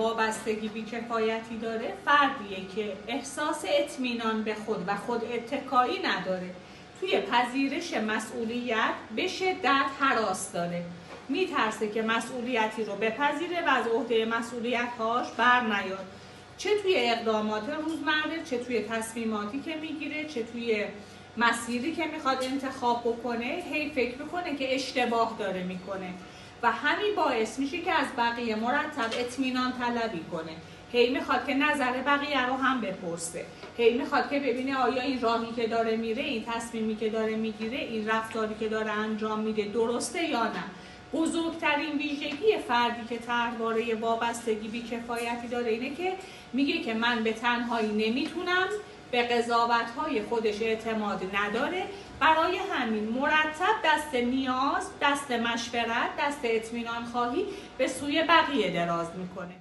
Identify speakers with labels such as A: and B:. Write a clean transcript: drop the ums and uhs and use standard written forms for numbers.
A: وابستگی بی‌کفایتی داره فردیه که احساس اطمینان به خود و خود اتکایی نداره، توی پذیرش مسئولیت به شدت هراس داره، میترسه که مسئولیتی رو بپذیره و از عهده مسئولیت‌هاش بر نیاد، چه توی اقدامات روزمره، چه توی تصمیماتی که میگیره، چه توی مسیری که میخواد انتخاب بکنه، هی فکر میکنه که اشتباه داره میکنه و همین باعث میشه که از بقیه مرتب اطمینان طلبی کنه، هی میخواد که نظر بقیه رو هم بپرسه، هی میخواد که ببینه آیا این راهی که داره میره، این تصمیمی که داره میگیره، این رفتاری که داره انجام میده درسته یا نه. بزرگترین ویژگی فردی که درباره وابستگی بی‌کفایتی داره اینه که میگه که من به تنهایی نمیتونم، به قضاوت‌های خودش اعتماد نداره، برای همین مرتب دست نیاز، دست مشورت، دست اطمینان خواهی به سوی بقیه دراز میکنه.